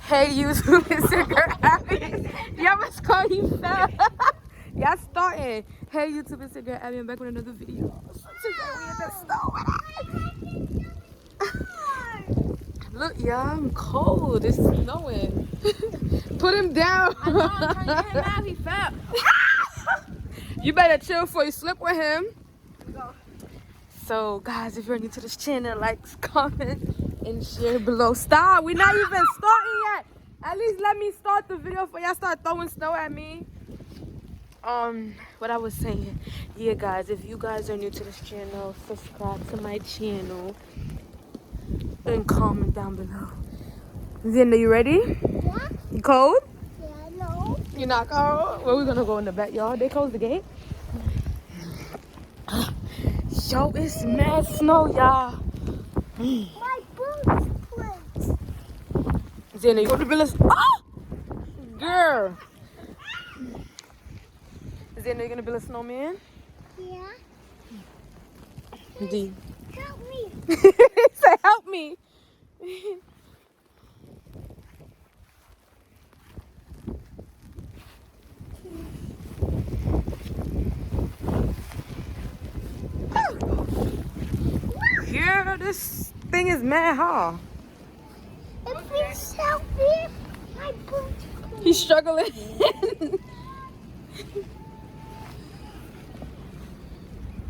Hey YouTube, it's your girl Abby. Y'all must call you fell. Y'all starting. Hey YouTube, it's your girl Abby. I'm back with another video. So today we in the snow. Look, y'all, I'm cold. It's snowing. Put him down. I know, I'm trying to get him out. He fell. You better chill before you slip with him. Go. So guys, if you're new to this channel, like, comment, and share below. Stop, we're not even starting yet. At least let me start the video before y'all start throwing snow at me. What I was saying, yeah guys, if you guys are new to this channel, subscribe to my channel and comment down below. Zinda, you ready? Yeah. You cold? Yeah, no. You're not cold? Well, we're gonna go in the backyard. They closed the gate. Yo, it's mad snow, y'all. My boots split. Zena, you want to build a... Oh! Girl! Zena, you gonna build a snowman? Yeah. D. Help me. Say, help me. Yeah, this thing is mad hard. If we help me, my boots split. He's struggling.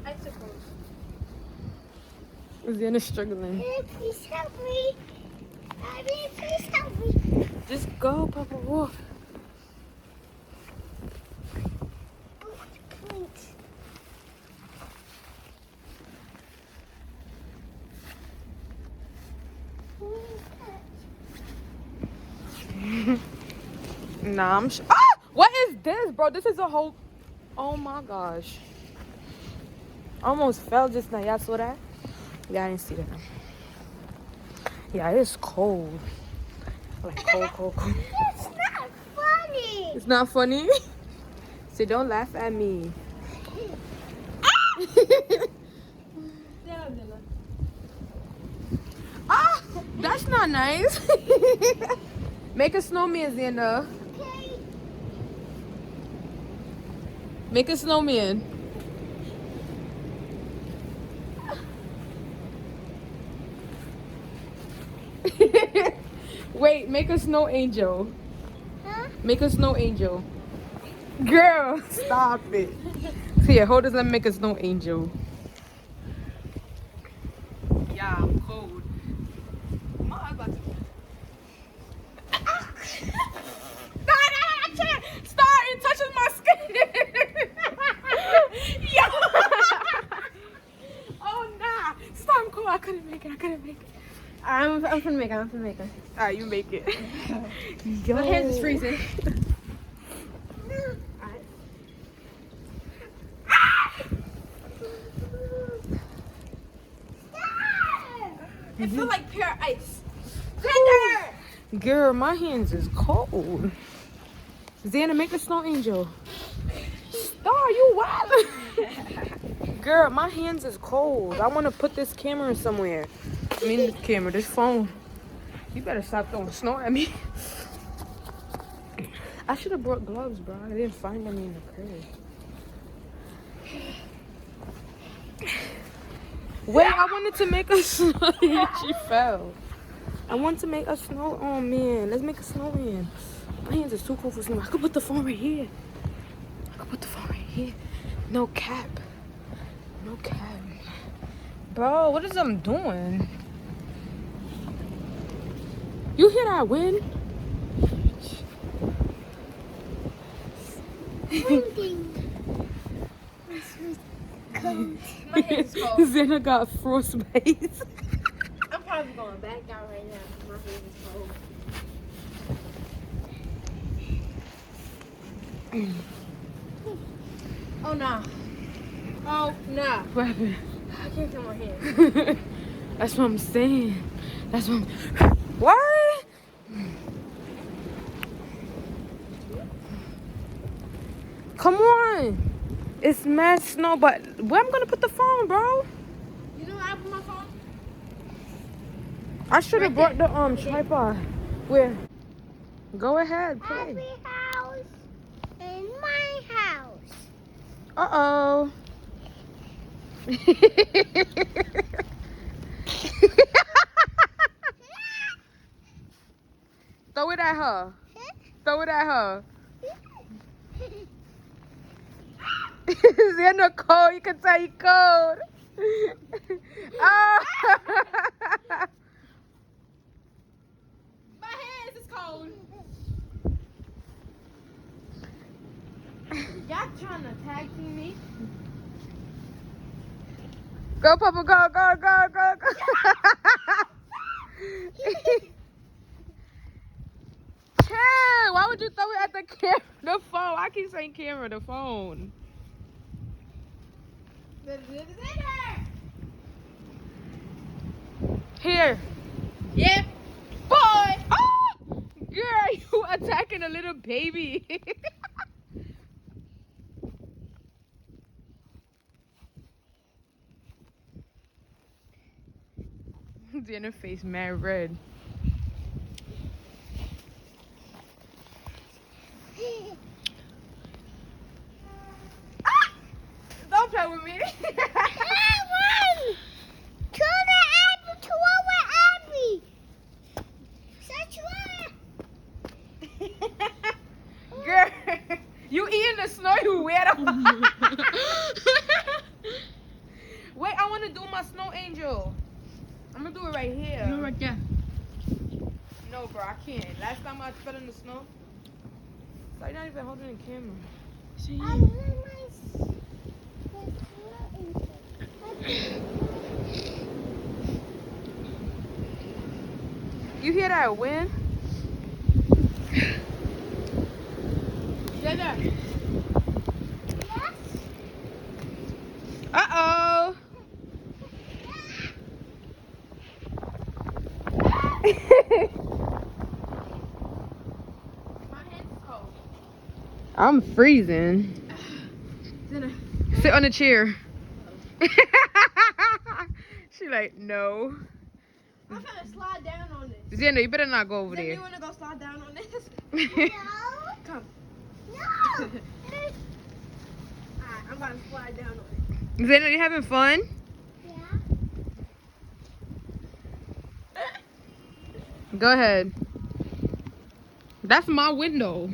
I suppose. Zena's struggling. Please help me. Abby, please help me. Just go, Papa Wolf. Please. Nah, I'm ah! What is this, bro? This is a whole... Oh my gosh. Almost fell just now. Y'all saw that? Yeah, I didn't see that. Yeah, it's cold. Like cold. It's not funny. It's not funny? So don't laugh at me. Ah! That's not nice. Make a snowman, Xander. Okay. Make a snowman. Wait, make a snow angel. Huh? Make a snow angel. Girl, stop it. Here, hold this. Let me make a snow angel. Yeah, I'm cold. My about to... No, I can't. Stop. It touches my skin. Yeah. Oh, nah. Stop. I'm cold. I couldn't make it. I'm gonna make it. Alright, you make it. Yo. My hands is freezing. It feels like pure ice. Girl, my hands is cold. Xana, make a snow angel. Star, you wild. Girl, my hands is cold. I want to put this camera somewhere. I mean, this camera, this phone. You better stop throwing snow at me. I should have brought gloves, bro. I didn't find them in the crib. Wait, I wanted to make a snow. She fell. I want to make a snow. Oh man, let's make a snowman. My hands are too cold for snow. I could put the phone right here. No cap. Bro, what is I'm doing? You hear that wind? My hands cold. Xana got frostbite. I'm probably going back down right now. My hands is cold. Oh no. Oh no. What happened? I can't feel my hands. That's what I'm saying. What? Come on. It's mad snow, but where I'm gonna put the phone, bro? You know where I put my phone? I should have brought the tripod. Where? Go ahead, play. Happy house in my house. Uh-oh. Throw it at her. Throw it at her. Xander cold. You can tell you cold. Oh. My hands is cold. Y'all trying to tag team me? Go, Papa, go, go, go, go, go. Chill. Why would you throw it at the camera? The phone. I keep saying camera, the phone. Here. Yeah. Boy. Oh! Girl, you attacking a little baby. Jenna's face mad red. Ah! Don't play with me. Girl, you eating the snow, you weirdo. Wait, I want to do my snow angel. I'm going to do it right here. No, right there. No, bro, I can't. Last time I fell in the snow, so you're not even holding the camera. See? You hear that wind? Yeah. Uh-oh. I'm freezing. Sit on the chair. She like, no. I'm trying to slide down on this. Xander, you better not go over Then there. you want to go slide down on this? Come. No. Alright, I'm about to slide down on it. Xander, you having fun? Yeah. Go ahead. That's my window.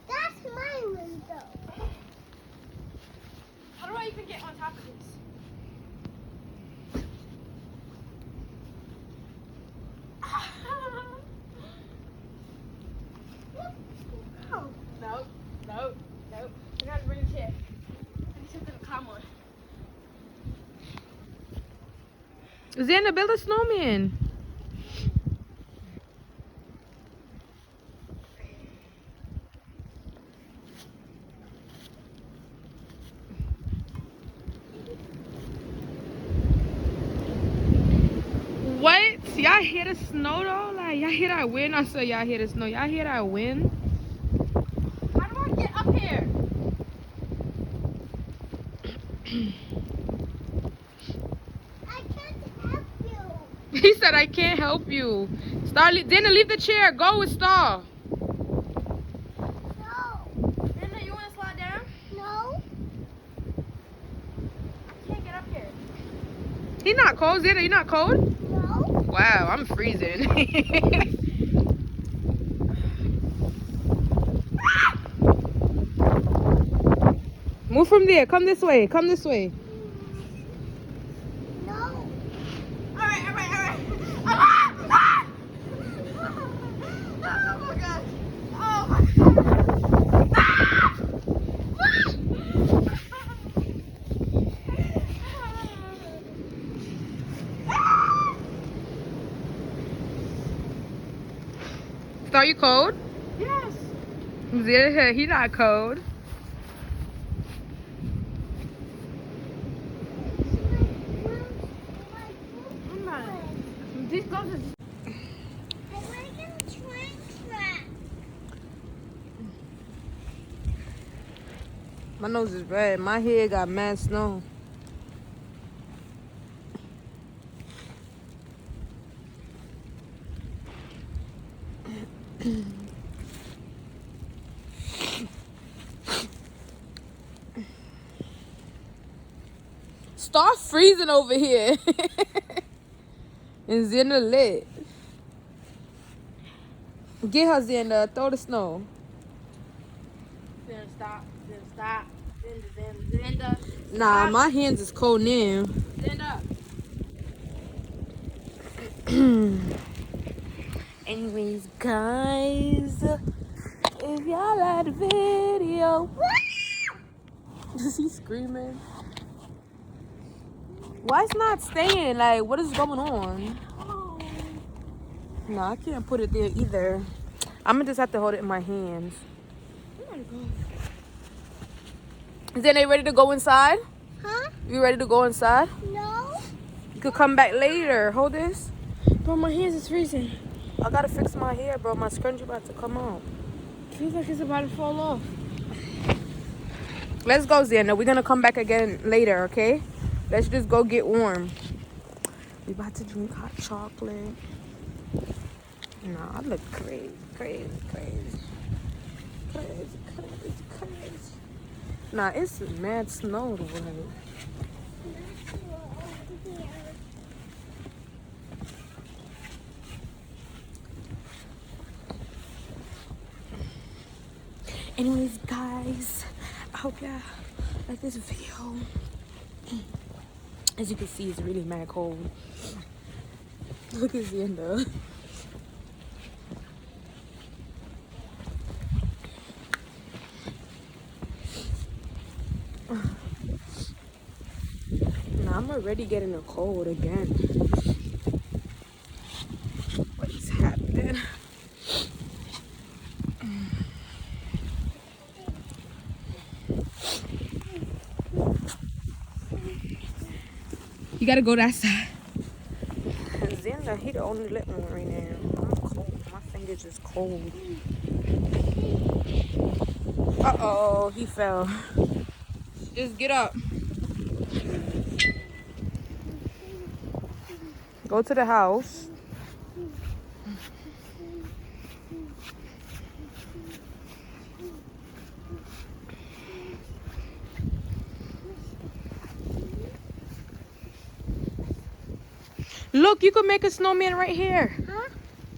That's my window. How do I even get on top of this? Oh. No. I gotta bring a chair. I need something to climb on. Xander, build a snowman. What? Y'all hear the snow though? Like, y'all hear that wind? I said y'all hear the snow. Y'all hear that wind? How do I get up here? I can't help you. He said I can't help you. Star, Xander, leave the chair. Go with Star. No. Linda, you want to slide down? No. I can't get up here. He not cold, Xander. You not cold? No. Wow, I'm freezing. Move from there. Come this way. Come this way. No. Alright. Oh my god. Oh my Star, you cold? Yes. Xander, he not cold. I'm not. These gloves are I like a train track. My nose is red. My head got mad snow. Start freezing over here. And Xander lit. Get her, Xander. Throw the snow. Then stop. Then stop. Then Nah, my hands is cold now. stand up. Anyways, guys, if y'all like the video, is he screaming? Why it's not staying? Like, what is going on? No, I can't put it there either. I'm gonna just have to hold it in my hands. Is they ready to go inside? Huh? You ready to go inside? No. You could come back later. Hold this. Bro, my hands is freezing. I gotta fix my hair, bro. My scrunchie about to come out. Feels like it's about to fall off. Let's go, Xander. We're gonna come back again later, okay? Let's just go get warm. We about to drink hot chocolate. Nah, I look crazy. Nah, it's mad snow today. Anyways, guys, I hope y'all like this video. As you can see, it's really mad cold. Look at Xander. Nah, I'm already getting a cold again. What is happening? You gotta go that side. Xander, he the only lit one right now. I'm cold. My fingers is cold. Uh-oh, he fell. Just get up. Go to the house. Look, you could make a snowman right here. Huh?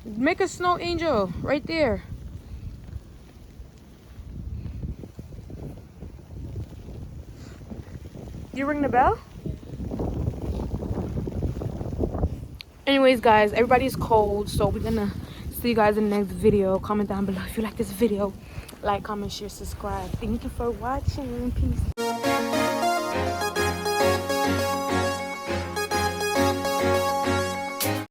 Make a snow angel right there. You ring the bell? Anyways, guys, everybody's cold, so we're gonna see you guys in the next video. Comment down below if you like this video. Like, comment, share, subscribe. Thank you for watching. Peace.